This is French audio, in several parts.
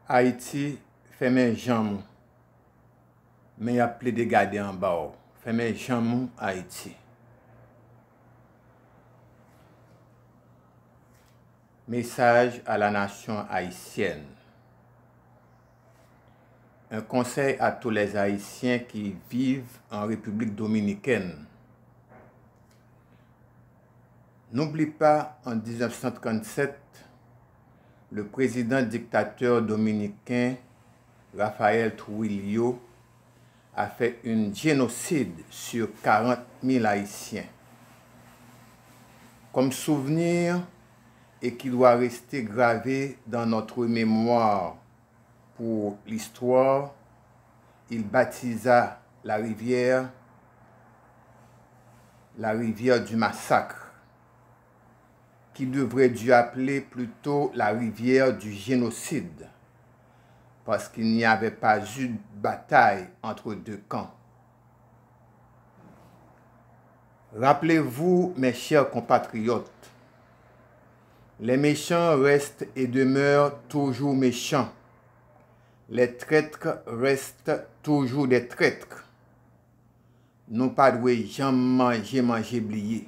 Haïti fait mes jambes, mais il y a plus de garder en bas. Fait mes jambes Haïti. Message à la nation haïtienne. Un conseil à tous les Haïtiens qui vivent en République dominicaine. N'oublie pas, en 1937, le président dictateur dominicain Rafael Trujillo a fait un génocide sur 40 000 Haïtiens. Comme souvenir, et qui doit rester gravé dans notre mémoire pour l'histoire, il baptisa la rivière du massacre, qui devrait dû appeler plutôt la rivière du génocide, parce qu'il n'y avait pas eu de bataille entre deux camps. Rappelez-vous, mes chers compatriotes, les méchants restent et demeurent toujours méchants. Les traîtres restent toujours des traîtres. Nous pas doués jamais manger blier.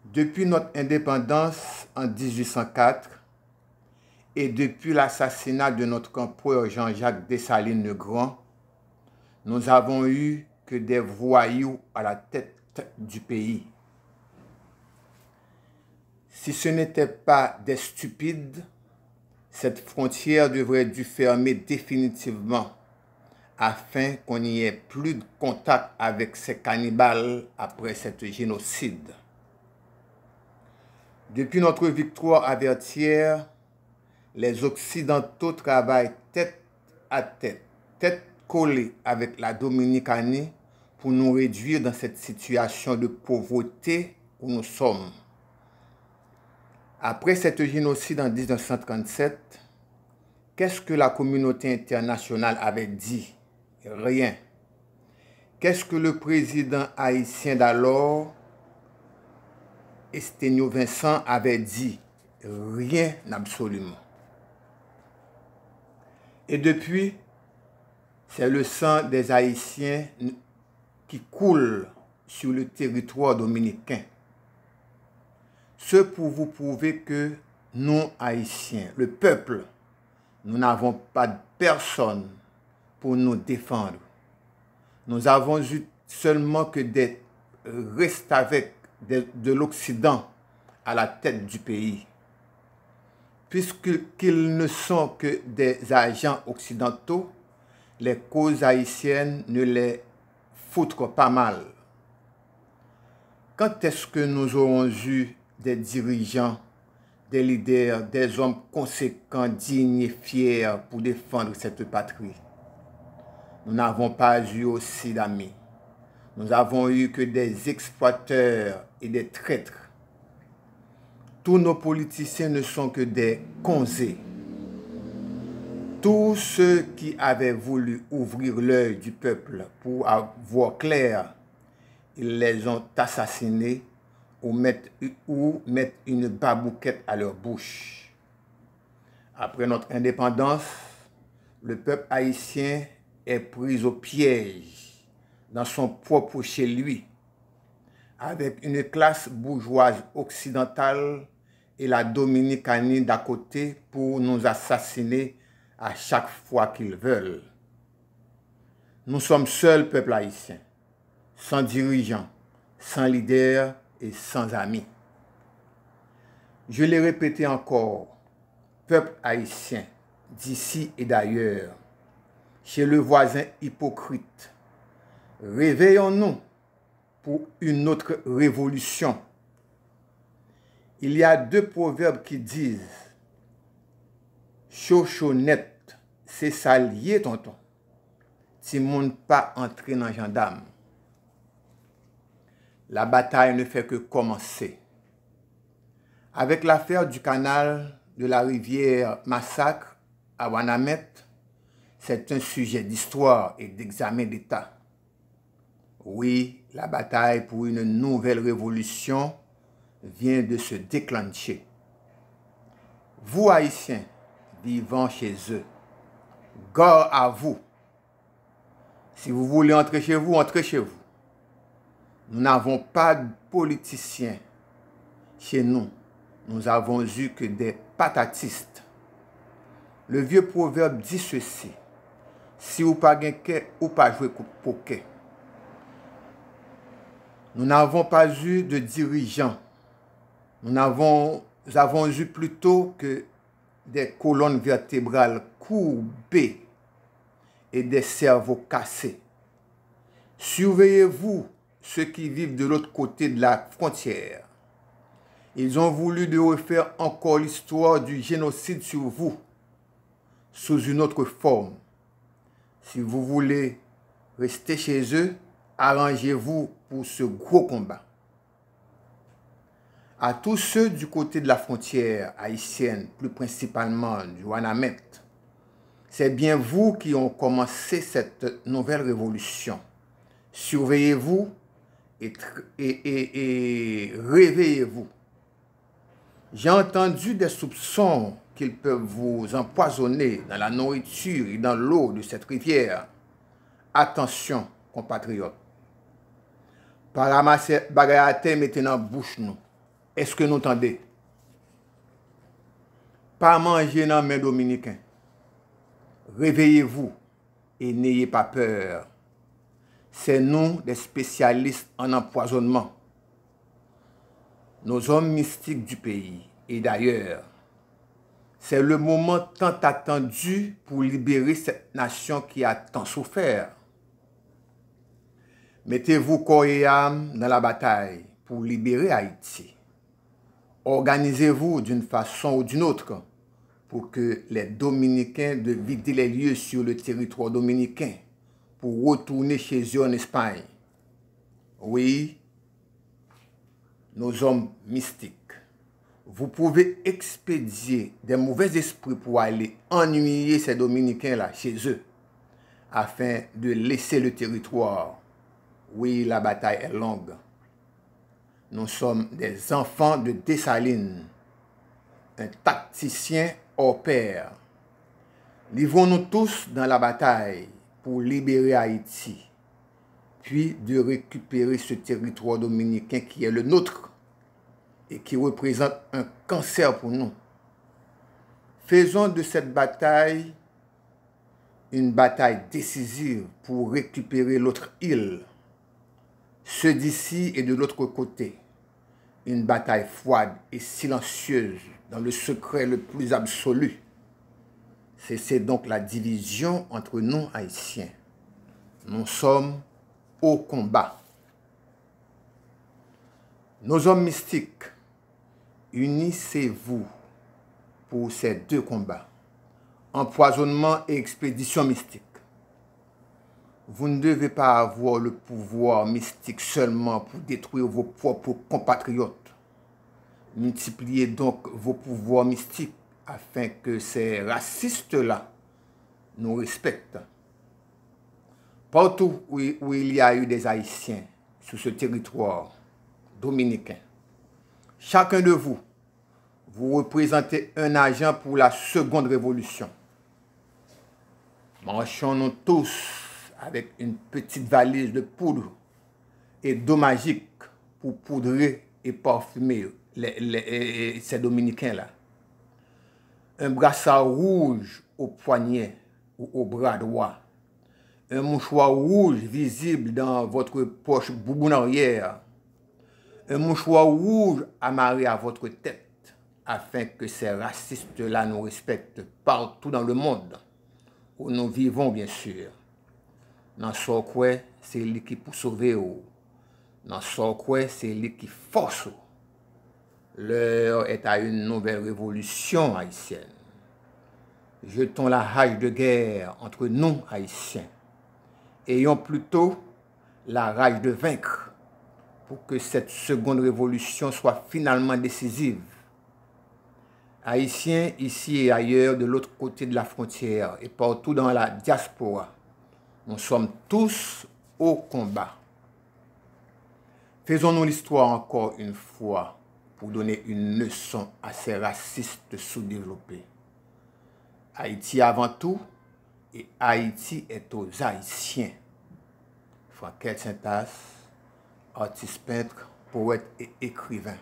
Depuis notre indépendance en 1804 et depuis l'assassinat de notre empereur Jean-Jacques Dessalines-le-Grand, nous avons eu que des voyous à la tête du pays. Si ce n'était pas des stupides, cette frontière devrait dû fermer définitivement afin qu'on n'y ait plus de contact avec ces cannibales après cet génocide. Depuis notre victoire à Vertières, les Occidentaux travaillent tête à tête, tête collée avec la Dominicanie pour nous réduire dans cette situation de pauvreté où nous sommes. Après cet génocide en 1937, qu'est-ce que la communauté internationale avait dit? Rien. Qu'est-ce que le président haïtien d'alors, Esténio Vincent, avait dit? Rien absolument. Et depuis, c'est le sang des Haïtiens qui coule sur le territoire dominicain. Ce pour vous prouver que nous, Haïtiens, le peuple, nous n'avons pas de personne pour nous défendre. Nous avons eu seulement que des restes avec de l'Occident à la tête du pays. Puisqu'ils ne sont que des agents occidentaux, les causes haïtiennes ne les foutent pas mal. Quand est-ce que nous aurons eu des dirigeants, des leaders, des hommes conséquents, dignes et fiers pour défendre cette patrie? Nous n'avons pas eu aussi d'amis. Nous avons eu que des exploiteurs et des traîtres. Tous nos politiciens ne sont que des conzés. Tous ceux qui avaient voulu ouvrir l'œil du peuple pour voir clair, ils les ont assassinés ou mettre une babouquette à leur bouche. Après notre indépendance, le peuple haïtien est pris au piège dans son propre chez lui, avec une classe bourgeoise occidentale et la Dominicanie d'à côté pour nous assassiner à chaque fois qu'ils veulent. Nous sommes seuls, peuple haïtien, sans dirigeants, sans leaders et sans amis. Je l'ai répété encore, peuple haïtien, d'ici et d'ailleurs, chez le voisin hypocrite, réveillons-nous pour une autre révolution. Il y a deux proverbes qui disent « Chochonnette, c'est ça lié, tonton. Si moun pas entrer dans gendarme. » La bataille ne fait que commencer. Avec l'affaire du canal de la rivière Massacre à Wanamet, c'est un sujet d'histoire et d'examen d'État. Oui, la bataille pour une nouvelle révolution vient de se déclencher. Vous, Haïtiens, vivant chez eux. Gare à vous. Si vous voulez entrer chez vous, entrez chez vous. Nous n'avons pas de politiciens chez nous. Nous avons eu que des patatistes. Le vieux proverbe dit ceci. Si vous pas gagné, ou pas jouer poker. Nous n'avons pas eu de dirigeants. Nous avons eu plutôt que des colonnes vertébrales courbées et des cerveaux cassés. Surveillez-vous ceux qui vivent de l'autre côté de la frontière. Ils ont voulu de refaire encore l'histoire du génocide sur vous, sous une autre forme. Si vous voulez rester chez eux, arrangez-vous pour ce gros combat. À tous ceux du côté de la frontière haïtienne, plus principalement du Wanamet, c'est bien vous qui ont commencé cette nouvelle révolution. Surveillez-vous et réveillez-vous. J'ai entendu des soupçons qu'ils peuvent vous empoisonner dans la nourriture et dans l'eau de cette rivière. Attention, compatriotes. Par ramasser bagayate maintenant bouche nous. Est-ce que nous entendez? Pas manger dans mes dominicains. Réveillez-vous et n'ayez pas peur. C'est nous, des spécialistes en empoisonnement. Nos hommes mystiques du pays et d'ailleurs, c'est le moment tant attendu pour libérer cette nation qui a tant souffert. Mettez-vous corps et âme dans la bataille pour libérer Haïti. Organisez-vous d'une façon ou d'une autre pour que les Dominicains de vider les lieux sur le territoire dominicain pour retourner chez eux en Espagne. Oui, nos hommes mystiques. Vous pouvez expédier des mauvais esprits pour aller ennuyer ces Dominicains-là chez eux afin de laisser le territoire. Oui, la bataille est longue. Nous sommes des enfants de Dessalines, un tacticien hors pair. Livrons-nous tous dans la bataille pour libérer Haïti, puis de récupérer ce territoire dominicain qui est le nôtre et qui représente un cancer pour nous. Faisons de cette bataille une bataille décisive pour récupérer l'autre île. Ceux d'ici et de l'autre côté. Une bataille froide et silencieuse dans le secret le plus absolu. C'est donc la division entre nous Haïtiens. Nous sommes au combat. Nos hommes mystiques, unissez-vous pour ces deux combats. Empoisonnement et expédition mystique. Vous ne devez pas avoir le pouvoir mystique seulement pour détruire vos propres compatriotes. Multipliez donc vos pouvoirs mystiques afin que ces racistes-là nous respectent. Partout où il y a eu des Haïtiens sur ce territoire dominicain, chacun de vous, vous représentez un agent pour la seconde révolution. Marchons-nous tous avec une petite valise de poudre et d'eau magique pour poudrer et parfumer ces Dominicains-là. Un brassard rouge au poignet ou au bras droit. Un mouchoir rouge visible dans votre poche bouboune arrière. Un mouchoir rouge amarré à votre tête afin que ces racistes-là nous respectent partout dans le monde où nous vivons, bien sûr. Dans ce quoi, c'est lui qui peut sauver. Dans ce quoi, c'est lui qui force. L'heure est à une nouvelle révolution haïtienne. Jetons la hache de guerre entre nous, Haïtiens. Ayons plutôt la rage de vaincre pour que cette seconde révolution soit finalement décisive. Haïtiens, ici et ailleurs, de l'autre côté de la frontière et partout dans la diaspora, nous sommes tous au combat. Faisons-nous l'histoire encore une fois pour donner une leçon à ces racistes sous-développés. Haïti avant tout, et Haïti est aux Haïtiens. Franquette Saint-As, artiste peintre, poète et écrivain.